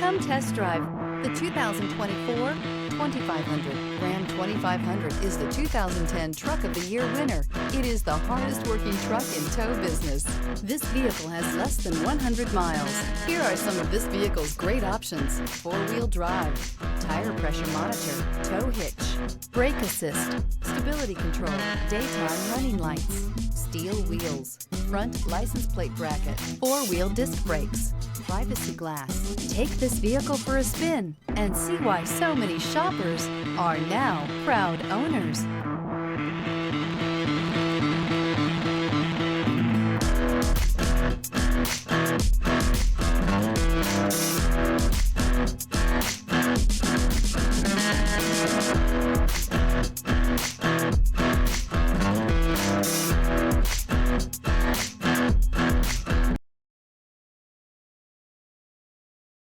Come test drive the 2024 2500. Ram 2500 is the 2010 Truck of the Year winner. It is the hardest working truck in tow business. This vehicle has less than 100 miles. Here are some of this vehicle's great options: four-wheel drive, tire pressure monitor, tow hitch, brake assist, stability control, daytime running lights, steel wheels, front license plate bracket, four-wheel disc brakes, privacy glass. Take this vehicle for a spin and see why so many shoppers are now proud owners.